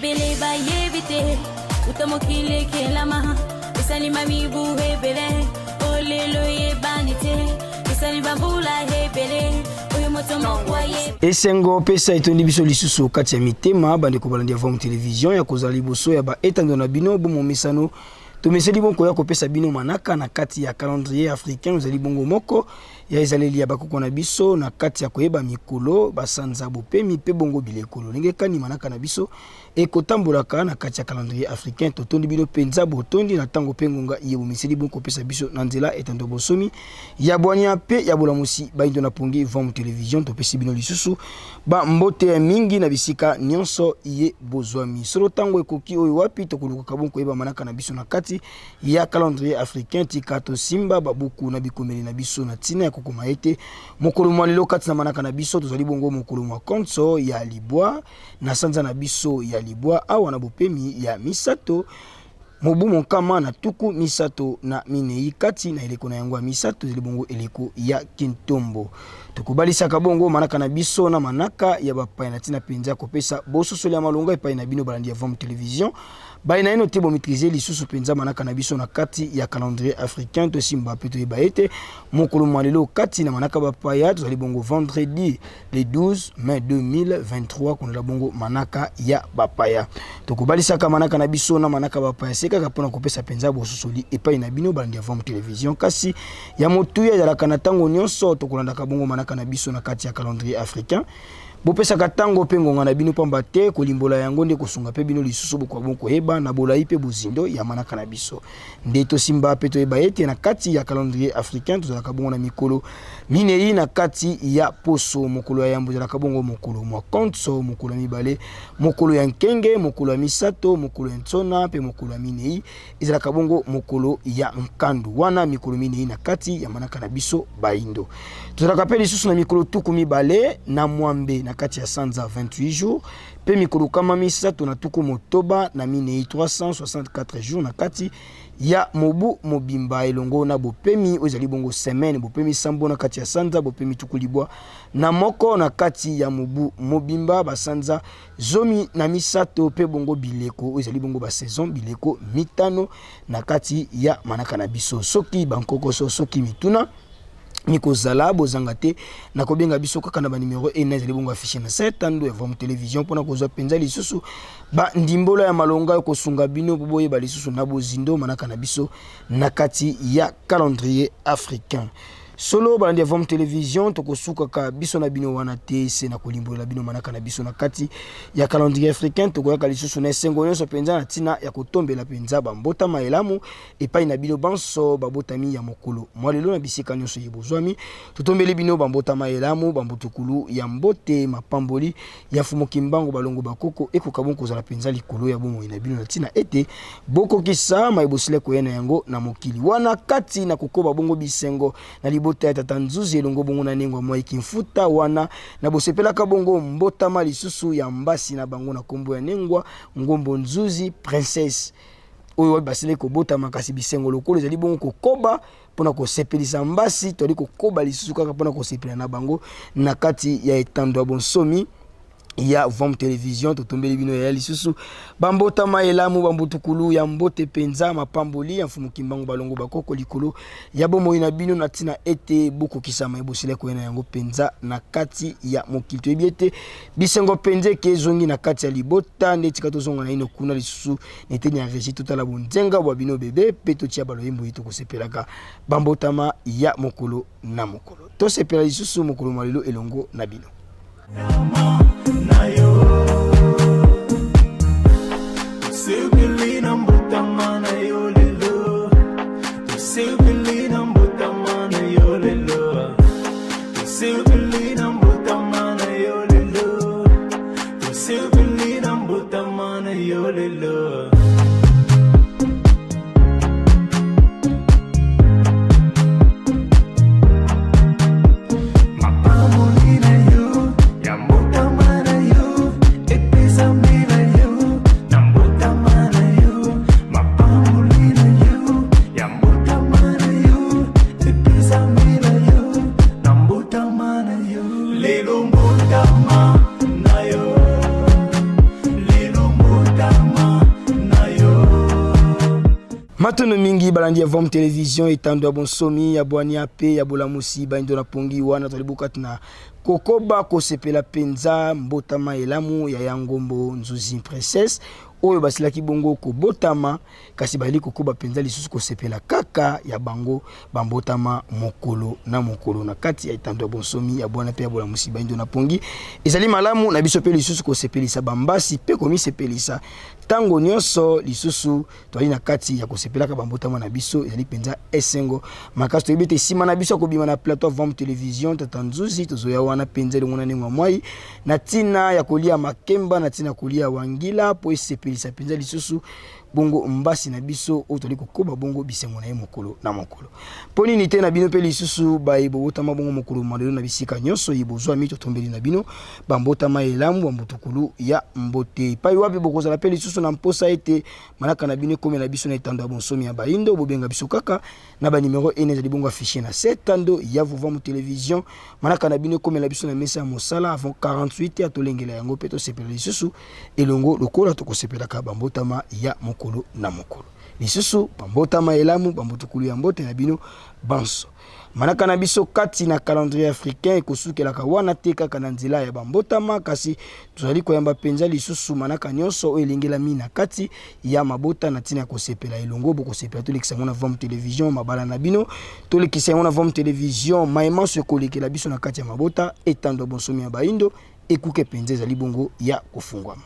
ebele ba yebite utamokile kelama isalima mibu hebele olelo yebanite isalima bula hebele esengo pesa etondi biso lisusu kati ya mitema bandeko balandi avant télévision ya kozala liboso ya ba etando na bino bomo misano to meseli bonko ya kopesa bino manaka na kati ya calendrier africain ozali bongo moko ya ezaleli ya bakoko na biso na kati ya koyeba mikolo basanza bopemi pe bongo bilekolo ndenge kani manaka na biso ekotambolaka na kati ya calendrier africain totondi bino penza botondi na tango pengonga yebo miseli bonko kopesa biso na nzela etando bosomi ya bwania pe ya bolamusi baindo na pongi vom télévision to pesi bino lisusu ba mbote ya mingi na bisika nyonso ye bozwami solo tango ekoki oyo wapi to kuluka bonko yeba manaka na biso na kati ya calendrier africain tikato simba babuku na bikomeli na biso na tina ya kokoma ete mokolo mwa lelo kati na manaka na biso tozali bongo mokolo mwa konso ya libwa na sanza na biso ya libwa awa na bopemi ya misato mobu monkama na tuku misato na minei kati na eleko na yango ya misato zili bongo eleko ya kintombo tokobalisaka bongo manaka na biso na manaka ya bapaya na tina penza kopesa bososoli ya malonga epai na bino balandi ya vom télévision baina ino te bo maîtriser lisusu penza manaka na biso na kati ya calendrier africain to simba pe to ebaete mokolo malelo kati na manaka bapaya tozali bongo vendredi le 12 mai 2023 kono la bongo manaka ya bapaya tokobalisaka manaka na biso na manaka bapaya seka pona kopesa penza bososoli epai na bino balandi ya vom télévision kasi ya motuya ya la kanatango nyonso tokolandaka bongo manaka na biso na kati ya calendrier africain bopesa katango pe ngonga na bino pamba te kolimbola yango nde kosunga pe bino lisusu bokwa bonko heba na bolai pe bozindo ya manaka na biso ndeto simba pe to eba ete na kati ya calendrier africain tozalaka bongo na mikolo minei na kati ya poso mokolo ya yambo zalaka bongo mokolo mwa konso mokolo mibale mokolo ya nkenge mokolo ya misato mokolo ya ntsona pe mokolo ya minei ezalaka bongo mokolo ya nkandu wana mikolo minei na kati ya manaka na biso baindo tozalaka pe lisusu na mikolo tuku mibale na mwambe na kati ya sanza 28 jours pe mikolo kama misato na tuku motoba na minei 364 jours na kati ya mobu mobimba elongo na bopemi ozali bongo semaine bopemi sambo na kati ya sanza bopemi tukulibwa na moko na kati ya mobu mobimba basanza zomi na misato pe bongo bileko ozali bongo ba saison bileko mitano na kati ya manaka na biso soki bankoko soki mituna Miko Zala, Bozangate, Nakobenga biso kaka na ba numéro ena ezali bongo affiché na 7 ando ya vom télévision pona kozwa penza lisusu ba ndimbola ya malonga ko sunga bino boye ba lisusu na bozindo manaka na biso na kati ya calendrier africain. Solo balandi ya vom télévision tokosuka ka biso na bino wana te se na kolimbola bino manaka na biso na kati ya calendrier africain tokoyaka lisusu na esengo nyonso penza na tina ya kotombela penza bambota maelamu epai na bino banso babotami ya mokolo mwalelo na bisika nyonso yebozwami totombeli bino bambota maelamu bambutukulu ya mbote mapamboli ya fumokimbango balongo bakoko ekoka bonko kozala penza likolo ya bomoi na bino na tina ete bokokisa mayebosile koyena yango na mokili wana kati na kokoba bongo bisengo na libota ya tata nzuzi elongo bongo na nengwa mwa ikimfuta wana na bosepelaka bongo mbotama lisusu ya mbasi na bango na kombo ya nengwa ngombo nzuzi princesse oyo basile ko botama kasi bisengo lokolo ezali bongo kokoba pona ko sepelisa mbasi toli kokoba lisusu kaka pona ko sepela na bango na kati ya etando ya bonsomi ya vom télévision totombeli bino ya lisusu bambota maelamu bambutukulu ya mbote penza mapamboli ya mfumukimbango balongo bakoko likolo ya bomoi na bino na tina ete boko kisama ebosile koyena yango penza na kati ya mokili toyebiete bisengo penze ke zongi na kati ya libota ndeti katozonga na ino kuna lisusu neteni ya régie totala bonzenga bwa bino bebe pe totia baloyembo yito kosepelaka bambotama ya mokolo na mokolo tosepela lisusu mokolo malelo elongo na bino Mapamolina yo, ya mbota Matono mingi balandi ya Vom Television etando ya bonsomi ya bwani ape ya bola musiba indo na pongi wana tolibuka tuna kokoba kosepela penza mbotama elamu ya yangombo nzuzi princess oyo basilaki bongo ko botama kasi bali kokoba penza lisusu kosepela kaka ya bango bambotama mokolo na kati ya etando ya bonsomi ya bwana pe ya bola musiba indo na pongi ezali malamu na biso pe lisusu kosepelisa bambasi pe komisepelisa tango nyonso lisusu toali na kati ya kosepelaka bambotama na biso ezali penza esengo makasi toyebite sima na biso kobima na plateau Vom Television tatanzuzi tozoya wana penza lingona nengwa mwai na tina ya kolia makemba na tina kolia wangila po esepelisa penza lisusu bongo mbasi na biso otoli kokoba bongo bisengo na ye mokolo na mokolo poni ni te na bino pe lisusu baibo otama bongo mokolo malelo na bisika nyonso yebozwa mito tombeli na bino bambotama elamu bambutukulu ya mbote pai wapi bokozala pe lisusu na mposa ete manaka na bino komela biso na etando ya bonsomi ya baindo bobenga biso kaka na ba numero ene zali bongo affiché na setando ya Vom Television manaka na bino komela biso na mesa ya mosala avant 48 atolengela yango pe to sepela lisusu elongo lokola to kosepela ka bambotama ya mokolo na mokolo lisusu bambotama elamu bambutukulu ya mbote na bino banso manaka na biso kati na calendrier africain ekosukelaka wana te kaka na nzela ya bambotama kasi tozali koyamba penza lisusu manaka nyonso oyo elengelami na kati ya mabota na ntina ya kosepela elongo bokosepela tolekisa yango na Vom Television mabala na bino tolekisa yango na Vom Television maemanso ekolekela biso na kati ya mabota etando bonsomi ya baindo ekuke penza ezali bongo ya kofungwama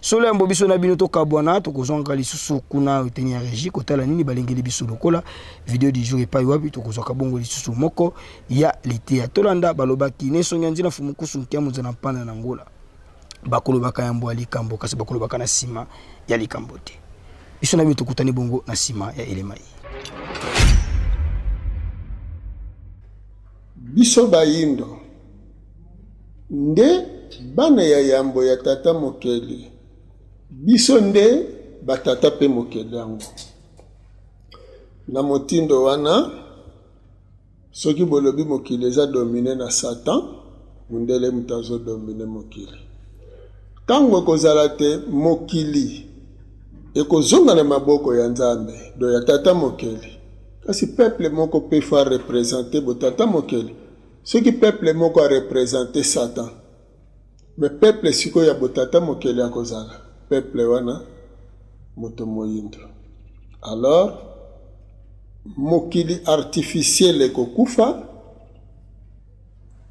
solo ya mbobiso na bino tokabwana tokozwanga lisusu kuna eteni ya régie kotala nini balengeli biso lokola video du jour epai wapi tokozwaka bongo lisusu moko ya lete ya tolanda balobaki nesonga nzina fumukusu nkia muzana mpanda na ngola bakolobaka ya mbwa likambo kasi bakolobaka na sima ya likambo te biso na bino tokutani bongo na sima ya elema hii biso baindo nde bana ya yambo ya tata mokeli biso nde batata pe mokeli yango na motindo wana soki bolobi mokili eza domine na Satan mundele mutazo domine mokili tango ekozala te mokili ekozonga na maboko ya Nzambe do ya tata mokeli kasi peuple moko pe fa représenter bo tata mokeli soki peuple moko a représenter Satan mais peuple siko ya botata mokeli akozala peuple wana moto moyindo alors mokili artificiel ekokufa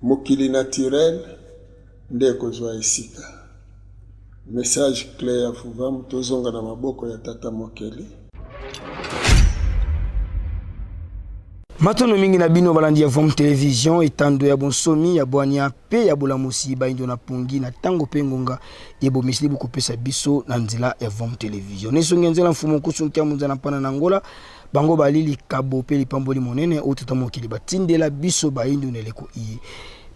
mokili naturel nde ekozwa esika message clair ya Vom tozonga na maboko ya tata mokeli Matono mingi na bino balandi ya Vom Television etando ya bonsomi ya bwani ape ya bola musiba indo na pongi na tango pengonga ebo mislibu kopesa biso na nzela ya Vom Television nesonge nzela mfumo kusunkia munzana pana na ngola bango balili kabo pe lipamboli monene otata mokili batindela biso baindo neleko iye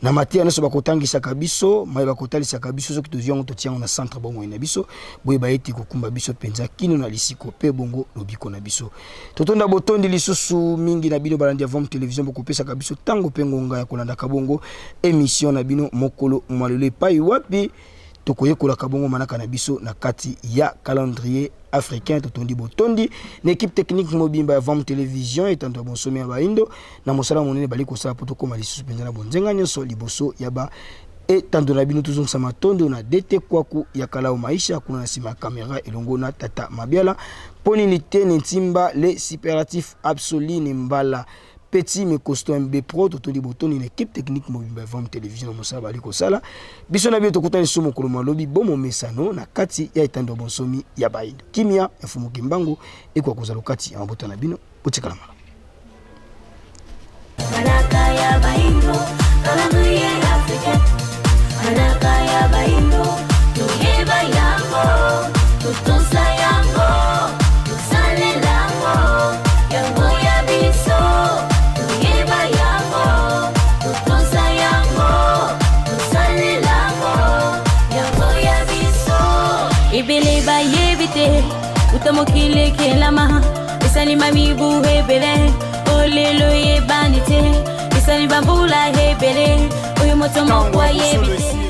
na matia neso bakotangisa kabiso mai bakotalisaka kabiso soki toziongo totiango na centre bongo na biso boye baeti kokumba biso penza kino na lisiko pe bongo lobiko na biso totonda botondi lisusu mingi na bino balandi ya Vom Television bokopesa kabiso tango pengonga ya kolanda kabongo émission na bino mokolo malele pai wapi tokoyekola kabongo manaka na biso na kati ya calendrier africain totondi botondi na équipe technique mobimba ya Vom Television etando bonsomi ya baindo na mosala monene bali kosala poto koma lisusu penza na bonzenga nyonso liboso ya ba etando na bino tuzongisa matondo na dete kwaku ya kalao maisha kuna na sima kamera elongo na tata mabiala poni ni tene ntimba le superlatif absolu ni mbala petit mais costaud MB Pro totoli botoni na équipe technique mobimba Vom Television na mosala bali kosala biso na bino tokutani somo koloma lobi bomo mesano na kati ya etando bonsomi ya baindo kimia mfumo kimbangu ekwa kozala kati ya mabota na bino botikala mala manaka ya baindo calendrier africain manaka ya baindo tuyeba yango tutusa yango tusale lango yango ya biso tuyeba yango tutusa yango tusale lango yango ya biso ibele bayebite utamokile kelama isalima mibu hebele olelo ye banite isali bambula hebele oyo moto mokwa yebite